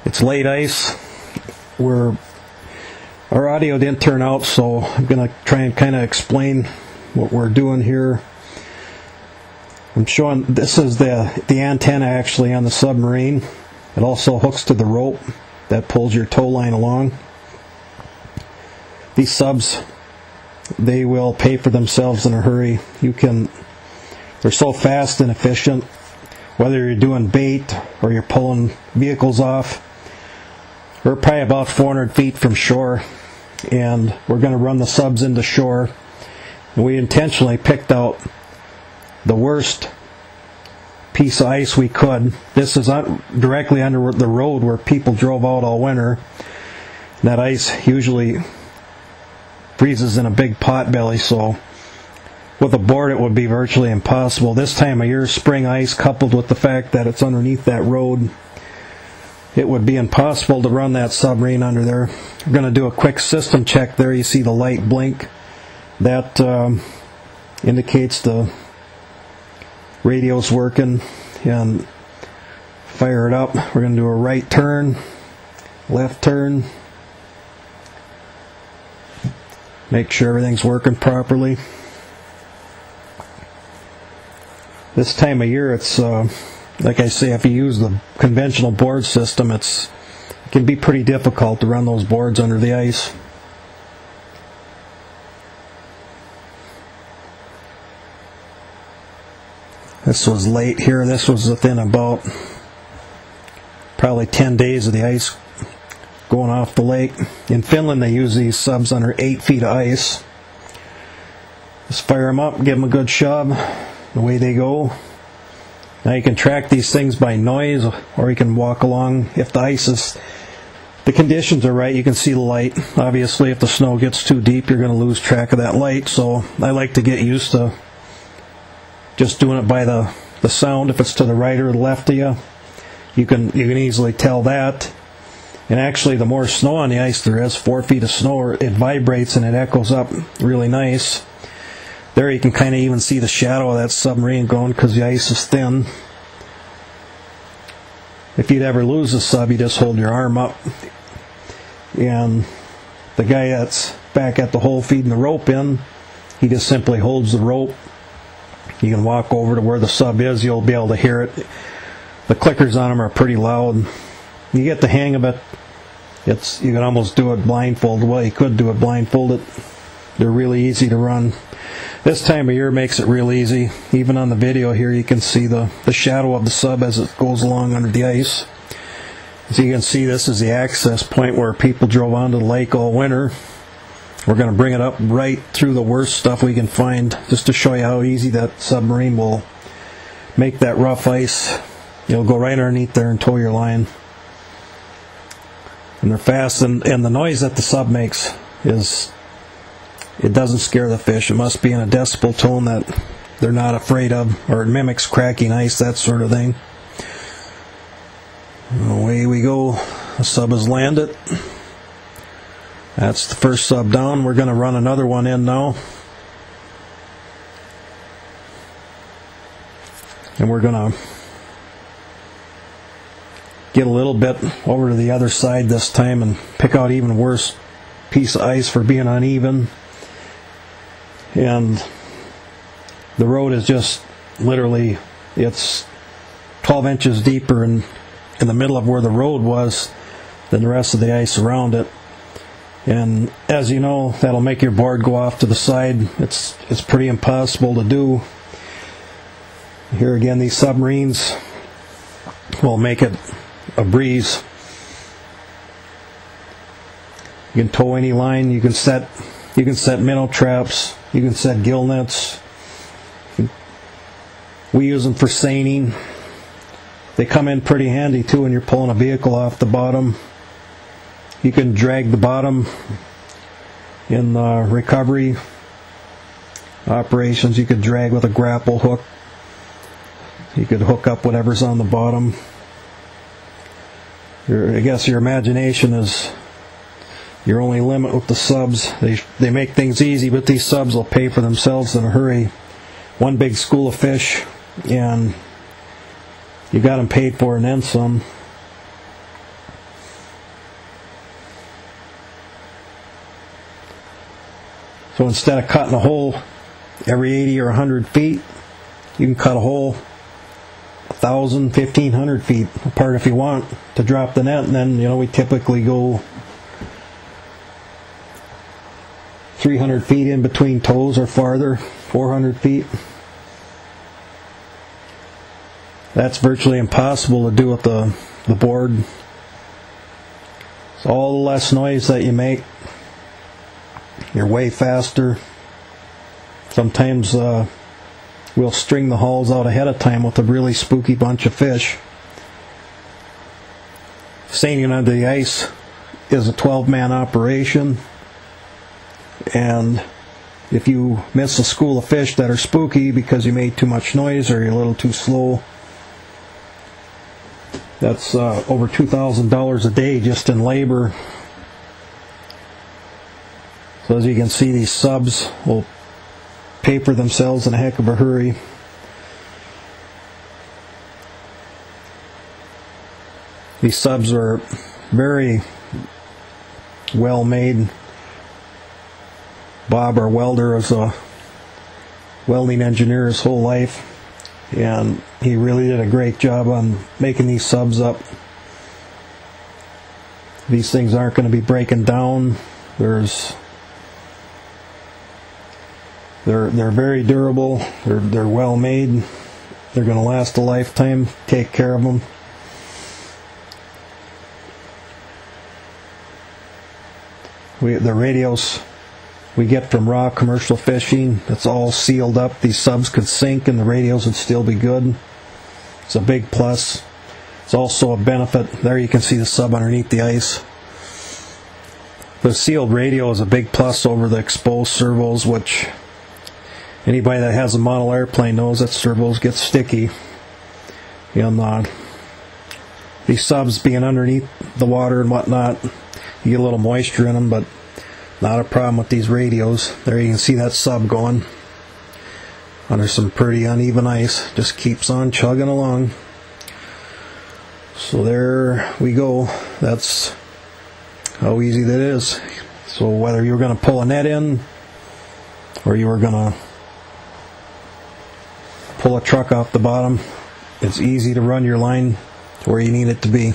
It's late ice. Our audio didn't turn out, so I'm going to try and kind of explain what we're doing here. I'm showing, this is the antenna actually on the submarine. It also hooks to the rope that pulls your tow line along. These subs, they will pay for themselves in a hurry. They're so fast and efficient, whether you're doing bait or you're pulling vehicles off. We're probably about 400 feet from shore, and we're going to run the subs into shore. And we intentionally picked out the worst piece of ice we could. This is directly under the road where people drove out all winter. And that ice usually freezes in a big pot belly, so with a board it would be virtually impossible. This time of year, spring ice coupled with the fact that it's underneath that road, it would be impossible to run that submarine under there. We're going to do a quick system check there. You see the light blink. That indicates the radio's working. And fire it up. We're going to do a right turn, left turn. Make sure everything's working properly. This time of year, it's like I say, if you use the conventional board system, it can be pretty difficult to run those boards under the ice. This was late here. This was within about probably 10 days of the ice going off the lake. In Finland, they use these subs under 8 feet of ice. Just fire them up, give them a good shove. Away they go. Now you can track these things by noise, or you can walk along. If the conditions are right, you can see the light. Obviously, if the snow gets too deep, you're going to lose track of that light. So I like to get used to just doing it by the sound. If it's to the right or the left of you, you can easily tell that. And actually, the more snow on the ice there is, 4 feet of snow, it vibrates and it echoes up really nice. There you can kind of even see the shadow of that submarine going because the ice is thin. If you'd ever lose a sub, you just hold your arm up, and the guy that's back at the hole feeding the rope in, he just simply holds the rope. You can walk over to where the sub is, you'll be able to hear it. The clickers on them are pretty loud. You get the hang of it. You can almost do it blindfolded. Well, you could do it blindfolded. They're really easy to run. This time of year makes it real easy. Even on the video here, you can see the shadow of the sub as it goes along under the ice. As you can see, this is the access point where people drove onto the lake all winter. We're going to bring it up right through the worst stuff we can find, just to show you how easy that submarine will make that rough ice. You'll go right underneath there and tow your line. And they're fast, and the noise that the sub makes it doesn't scare the fish. It must be in a decibel tone that they're not afraid of, or it mimics cracking ice, that sort of thing. Away we go. The sub has landed. That's the first sub down. We're going to run another one in now. And we're going to get a little bit over to the other side this time and pick out even worse piece of ice for being uneven. And the road is just literally, it's 12 inches deeper in the middle of where the road was than the rest of the ice around it. And as you know, that'll make your board go off to the side. It's pretty impossible to do. Here again, these submarines will make it a breeze. You can tow any line. You can set minnow traps. You can set gill nets. We use them for seining. They come in pretty handy too when you're pulling a vehicle off the bottom. You can drag the bottom in recovery operations. You could drag with a grapple hook. You could hook up whatever's on the bottom. I guess your imagination is your only limit with the subs. They make things easy, but these subs will pay for themselves in a hurry. One big school of fish, and you got them paid for and then some. So instead of cutting a hole every 80 or 100 feet, you can cut a hole 1,000, 1,500 feet apart if you want to drop the net. And then, you know, we typically go 300 feet in between toes or farther, 400 feet. That's virtually impossible to do with the board. So all the less noise that you make, you're way faster. Sometimes we'll string the hauls out ahead of time with a really spooky bunch of fish. Seining under the ice is a 12-man operation, and if you miss a school of fish that are spooky because you made too much noise or you're a little too slow, that's over $2,000 a day just in labor. So as you can see, these subs will pay for themselves in a heck of a hurry. These subs are very well made. Bob, our welder, is a welding engineer his whole life, and he really did a great job on making these subs up. These things aren't going to be breaking down. They're very durable. They're well made. They're going to last a lifetime. Take care of them. The radios we get from raw commercial fishing, it's all sealed up. These subs could sink and the radios would still be good. It's a big plus. It's also a benefit. There you can see the sub underneath the ice. The sealed radio is a big plus over the exposed servos, which anybody that has a model airplane knows that servos get sticky. And these subs being underneath the water and whatnot, you get a little moisture in them, but not a problem with these radios. There you can see that sub going under some pretty uneven ice. Just keeps on chugging along. So there we go. That's how easy that is. So whether you were going to pull a net in or you were going to pull a truck off the bottom, it's easy to run your line to where you need it to be.